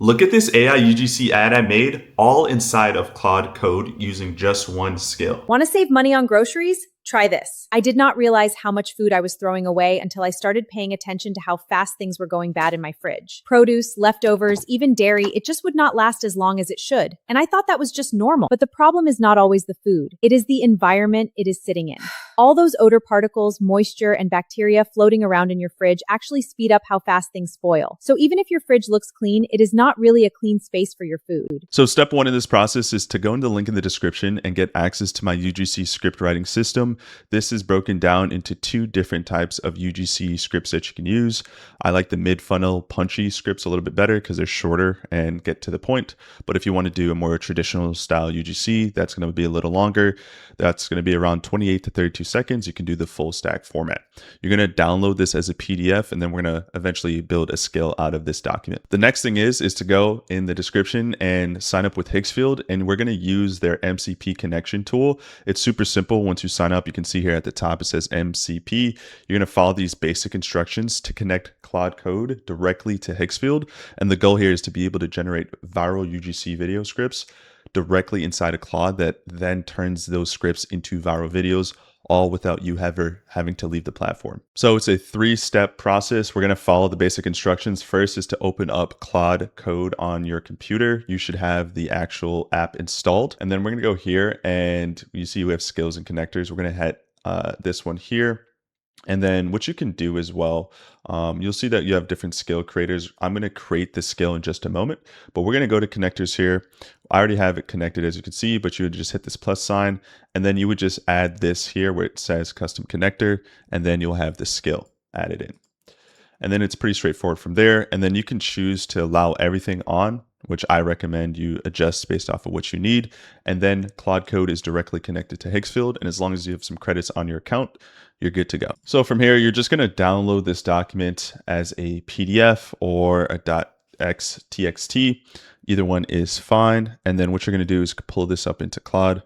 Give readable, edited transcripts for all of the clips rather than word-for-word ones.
Look at this AI UGC ad I made, all inside of Claude Code using just one skill. Want to save money on groceries? Try this. I did not realize how much food I was throwing away until I started paying attention to how fast things were going bad in my fridge. Produce, leftovers, even dairy, it just would not last as long as it should. And I thought that was just normal. But the problem is not always the food. It is the environment it is sitting in. All those odor particles, moisture, and bacteria floating around in your fridge actually speed up how fast things spoil. So even if your fridge looks clean, it is not really a clean space for your food. So step one in this process is to go into the link in the description and get access to my UGC script writing system. This is broken down into two different types of UGC scripts that you can use. I like the mid-funnel punchy scripts a little bit better because they're shorter and get to the point. But if you want to do a more traditional style UGC, that's going to be a little longer. That's going to be around 28 to 32 seconds. You can do the full stack format. You're going to download this as a PDF, and then we're going to eventually build a skill out of this document. The next thing is to go in the description and sign up with Higgsfield, and we're going to use their MCP connection tool. It's super simple. Once you sign up, you can see here at the top, it says MCP. You're going to follow these basic instructions to connect Claude Code directly to Higgsfield. And the goal here is to be able to generate viral UGC video scripts directly inside of Claude that then turns those scripts into viral videos, all without you ever having to leave the platform. So it's a 3-step process. We're going to follow the basic instructions. First is to open up Claude Code on your computer. You should have the actual app installed. And then we're going to go here, and you see we have skills and connectors. We're going to hit this one here. And then what you can do as well, you'll see that you have different skill creators. I'm going to create this skill in just a moment, but we're going to go to connectors here. I already have it connected, as you can see, but you would just hit this plus sign, and then you would just add this here where it says custom connector, and then you'll have the skill added in. And then it's pretty straightforward from there. And then you can choose to allow everything on, which I recommend you adjust based off of what you need. And then Claude Code is directly connected to Higgsfield. And as long as you have some credits on your account, you're good to go. So from here, you're just going to download this document as a PDF or a .xtxt. Either one is fine. And then what you're going to do is pull this up into Claude.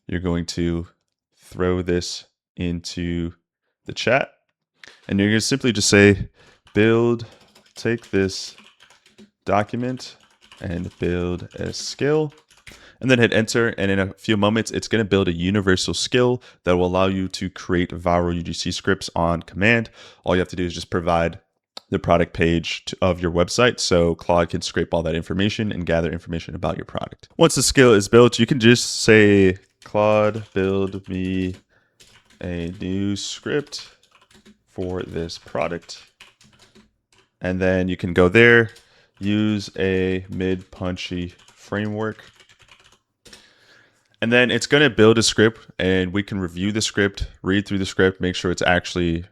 You're going to throw this into the chat. And you're going to simply just say, take this document and build a skill, and then hit enter. And in a few moments, it's going to build a universal skill that will allow you to create viral UGC scripts on command. All you have to do is just provide the product page of your website, so Claude can scrape all that information and gather information about your product. Once the skill is built, you can just say, Claude, build me a new script for this product. And then you can go there, use a mid-punchy framework. And then it's going to build a script, and we can review the script, read through the script, make sure it's actually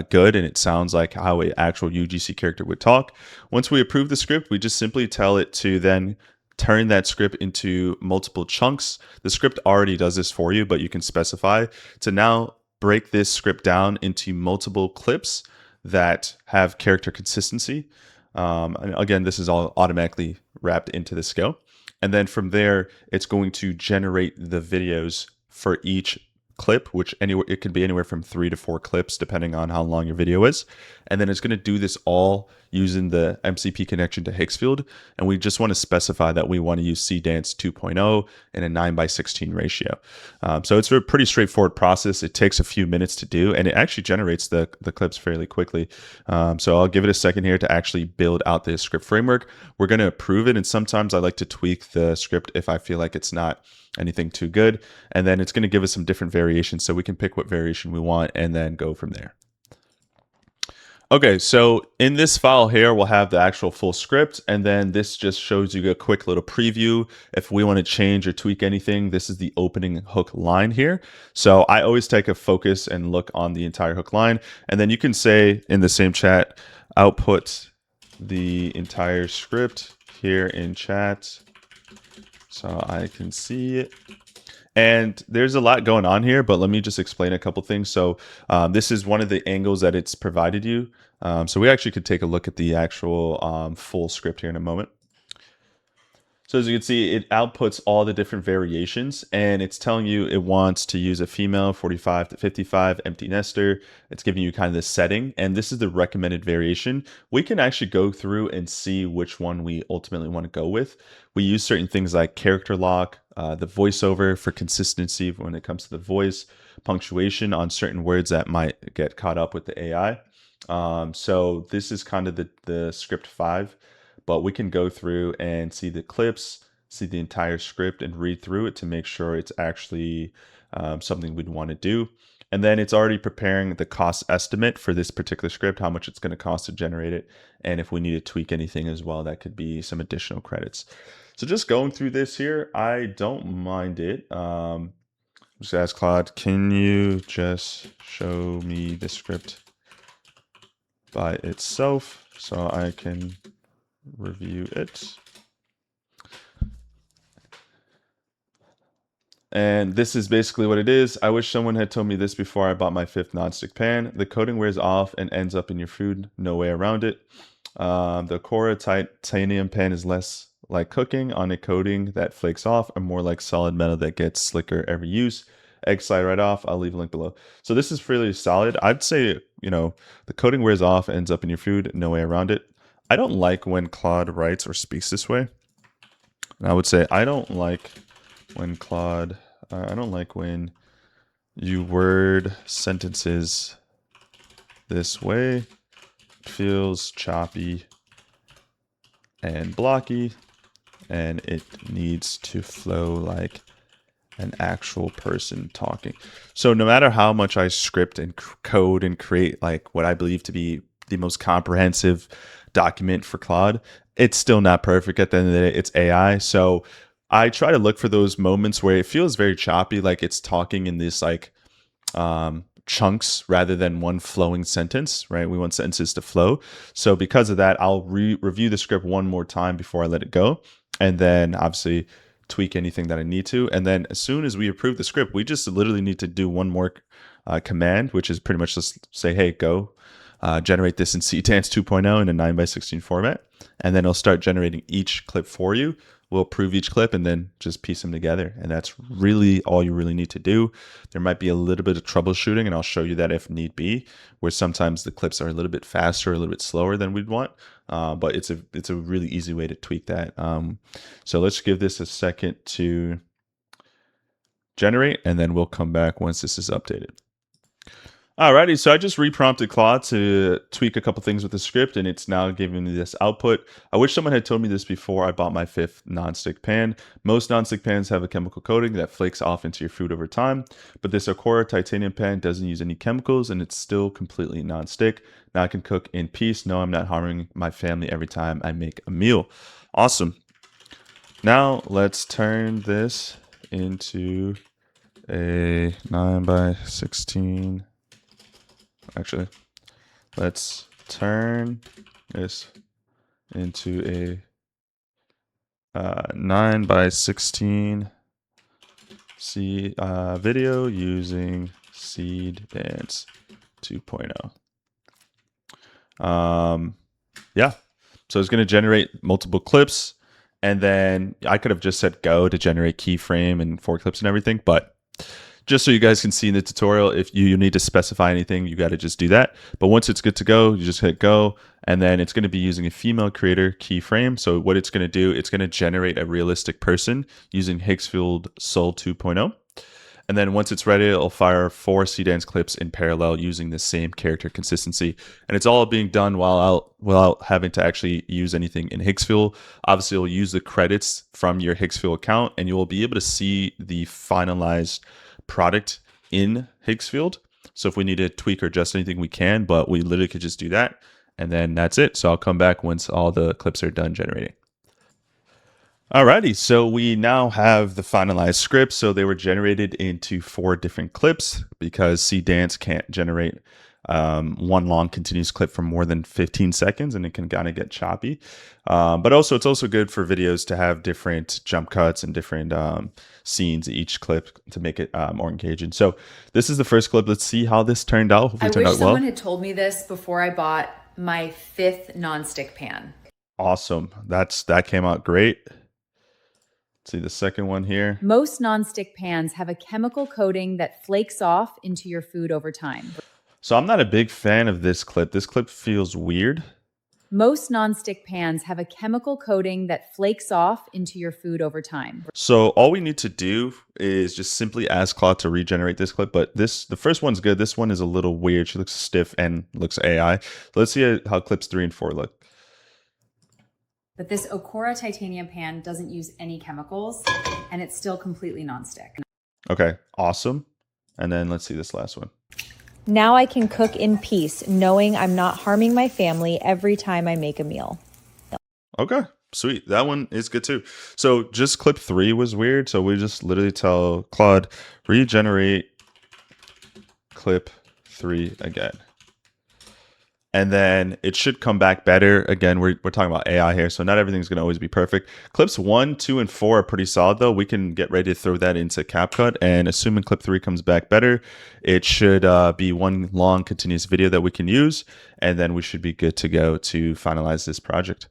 good and it sounds like how an actual UGC character would talk. Once we approve the script, we just simply tell it to then turn that script into multiple chunks. The script already does this for you, but you can specify to now break this script down into multiple clips that have character consistency. And again, this is all automatically wrapped into the skill. And then from there, it's going to generate the videos for each clip, which it can be anywhere from 3 to 4 clips, depending on how long your video is. And then it's going to do this all using the MCP connection to Higgsfield. And we just want to specify that we want to use CDance 2.0 in a 9:16 ratio. So it's a pretty straightforward process. It takes a few minutes to do, and it actually generates the clips fairly quickly. So I'll give it a second here to actually build out the script framework. We're going to approve it. And sometimes I like to tweak the script if I feel like it's not anything too good. And then it's going to give us some different variations, so we can pick what variation we want and then go from there. Okay, so in this file here, we'll have the actual full script, and then this just shows you a quick little preview. If we want to change or tweak anything, this is the opening hook line here. So I always take a focus and look on the entire hook line, and then you can say in the same chat, output the entire script here in chat so I can see it. And there's a lot going on here, but let me just explain a couple things. So this is one of the angles that it's provided you. So we actually could take a look at the actual full script here in a moment. So as you can see, it outputs all the different variations, and it's telling you it wants to use a female 45 to 55 empty nester. It's giving you kind of this setting, and this is the recommended variation. We can actually go through and see which one we ultimately want to go with. We use certain things like character lock, the voiceover for consistency when it comes to the voice, punctuation on certain words that might get caught up with the AI. So this is kind of the script 5, but we can go through and see the clips, see the entire script, and read through it to make sure it's actually something we'd want to do. And then it's already preparing the cost estimate for this particular script, how much it's going to cost to generate it, and if we need to tweak anything as well, that could be some additional credits. So just going through this here, I don't mind it. Just ask Claude, can you just show me the script by itself so I can review it? And this is basically what it is. I wish someone had told me this before I bought my 5th nonstick pan. The coating wears off and ends up in your food. No way around it. The Cora titanium pan is less like cooking on a coating that flakes off and more like solid metal that gets slicker every use. Egg slide right off. I'll leave a link below. So this is fairly solid. I'd say, the coating wears off, ends up in your food. No way around it. I don't like when Claude writes or speaks this way. And I would say I don't like when Claude, I don't like when you word sentences this way. It feels choppy and blocky, and it needs to flow like an actual person talking. So no matter how much I script and code and create like what I believe to be the most comprehensive document for Claude, it's still not perfect. At the end of the day, it's AI. So I try to look for those moments where it feels very choppy, like it's talking in this like chunks rather than one flowing sentence, right? We want sentences to flow. So because of that, I'll review the script one more time before I let it go. And then obviously tweak anything that I need to. And then as soon as we approve the script, we just literally need to do one more command, which is pretty much just say, hey, go generate this in CDance 2.0 in a 9x16 format. And then it'll start generating each clip for you. We'll approve each clip and then just piece them together. And that's really all you really need to do. There might be a little bit of troubleshooting, and I'll show you that if need be, where sometimes the clips are a little bit faster, a little bit slower than we'd want. But it's a really easy way to tweak that. So let's give this a second to generate, and then we'll come back once this is updated. Alrighty, so I just reprompted Claude to tweak a couple things with the script, and it's now giving me this output. I wish someone had told me this before I bought my 5th nonstick pan. Most nonstick pans have a chemical coating that flakes off into your food over time, but this Acora titanium pan doesn't use any chemicals, and it's still completely nonstick. Now I can cook in peace. No, I'm not harming my family every time I make a meal. Awesome. Now let's turn this into a 9x16. Actually, let's turn this into a 9x16 video using CDance 2.0. Yeah, so it's going to generate multiple clips, and then I could have just said go to generate keyframe and 4 clips and everything, but just so you guys can see in the tutorial, if you need to specify anything, you got to just do that. But once it's good to go, you just hit go, and then it's going to be using a female creator keyframe. So what it's going to do, it's going to generate a realistic person using Higgsfield Sol 2.0. And then once it's ready, it'll fire 4 CDance clips in parallel using the same character consistency. And it's all being done without having to actually use anything in Higgsfield. Obviously, you'll use the credits from your Higgsfield account, and you will be able to see the finalized product in Higgsfield. So if we need to tweak or adjust anything, we can, but we literally could just do that. And then that's it. So I'll come back once all the clips are done generating. Alrighty, so we now have the finalized script. So they were generated into 4 different clips because CDance can't generate one long continuous clip for more than 15 seconds, and it can kind of get choppy. But also, it's also good for videos to have different jump cuts and different scenes each clip to make it more engaging. So this is the first clip. Let's see how this turned out. Hopefully, it turned out well. I wish someone had told me this before I bought my 5th nonstick pan. Awesome. That came out great. See the second one here. Most nonstick pans have a chemical coating that flakes off into your food over time. So I'm not a big fan of this clip. This clip feels weird. Most nonstick pans have a chemical coating that flakes off into your food over time. So all we need to do is just simply ask Claude to regenerate this clip. But the first one's good. This one is a little weird. She looks stiff and looks AI. So let's see how clips 3 and 4 look. But this Okura titanium pan doesn't use any chemicals, and it's still completely nonstick. Okay, awesome. And then let's see this last one. Now I can cook in peace, knowing I'm not harming my family every time I make a meal. Okay, sweet. That one is good too. So just clip 3 was weird. So we just literally tell Claude, regenerate clip 3 again. And then it should come back better. Again, we're talking about AI here, so not everything's going to always be perfect. Clips 1, 2, and 4 are pretty solid, though. We can get ready to throw that into CapCut, and assuming clip 3 comes back better, it should be one long continuous video that we can use, and then we should be good to go to finalize this project.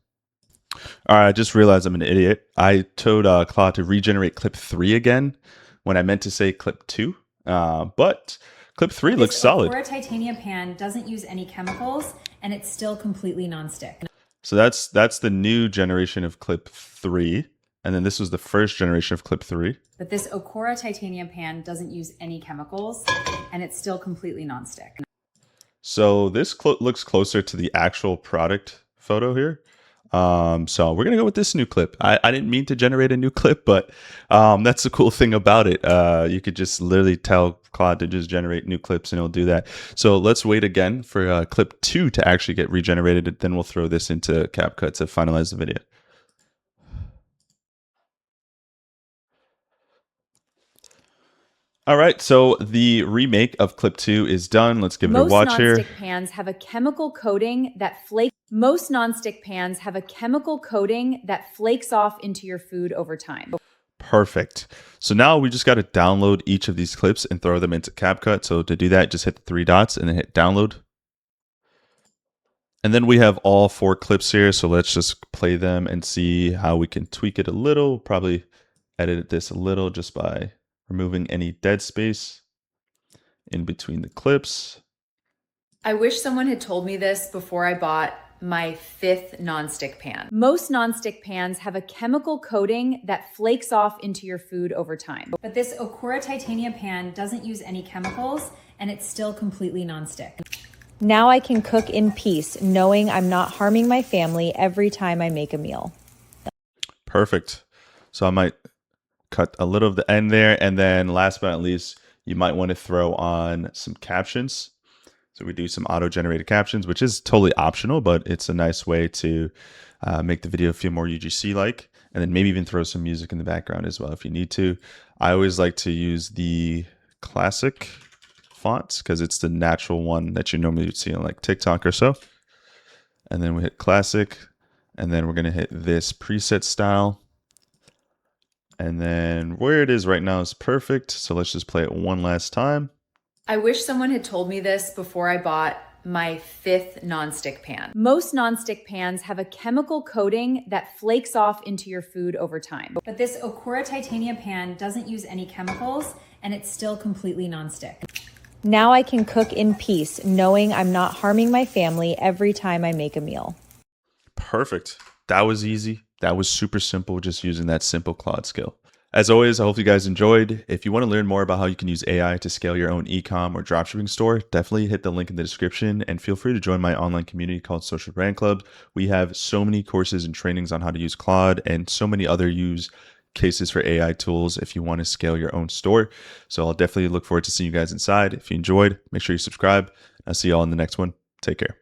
All right, I just realized I'm an idiot. I told Claude to regenerate clip 3 again when I meant to say clip 2, but clip 3 looks solid. Okura titanium pan doesn't use any chemicals, and it's still completely nonstick. So that's the new generation of clip 3, and then this was the first generation of clip 3. But this Okura titanium pan doesn't use any chemicals, and it's still completely nonstick. So this looks closer to the actual product photo here. So we're gonna go with this new clip. I didn't mean to generate a new clip, but that's the cool thing about it. You could just literally tell Claude to just generate new clips and it'll do that. So let's wait again for clip 2 to actually get regenerated. Then we'll throw this into CapCut to finalize the video. All right, so the remake of clip 2 is done. Let's give it a watch here. Most nonstick pans have a chemical coating that flakes. Most nonstick pans have a chemical coating that flakes off into your food over time. Perfect. So now we just got to download each of these clips and throw them into CapCut. So to do that, just hit the 3 dots and then hit download. And then we have all 4 clips here. So let's just play them and see how we can tweak it a little. Probably edit this a little just by removing any dead space in between the clips. I wish someone had told me this before I bought my 5th nonstick pan. Most nonstick pans have a chemical coating that flakes off into your food over time. But this Okura titanium pan doesn't use any chemicals, and it's still completely nonstick. Now I can cook in peace, knowing I'm not harming my family every time I make a meal. Perfect. So I might cut a little of the end there. And then last but not least, you might want to throw on some captions. So we do some auto-generated captions, which is totally optional, but it's a nice way to make the video feel more UGC-like. And then maybe even throw some music in the background as well if you need to. I always like to use the classic fonts because it's the natural one that you normally would see on like TikTok or so. And then we hit classic, and then we're going to hit this preset style. And then where it is right now is perfect. So let's just play it one last time. I wish someone had told me this before I bought my 5th nonstick pan. Most nonstick pans have a chemical coating that flakes off into your food over time. But this Okura titanium pan doesn't use any chemicals, and it's still completely nonstick. Now I can cook in peace, knowing I'm not harming my family every time I make a meal. Perfect. That was easy. That was super simple, just using that simple Claude skill. As always, I hope you guys enjoyed. If you want to learn more about how you can use AI to scale your own e-com or dropshipping store, definitely hit the link in the description and feel free to join my online community called Social Brand Club. We have so many courses and trainings on how to use Claude and so many other use cases for AI tools if you want to scale your own store. So I'll definitely look forward to seeing you guys inside. If you enjoyed, make sure you subscribe. I'll see you all in the next one. Take care.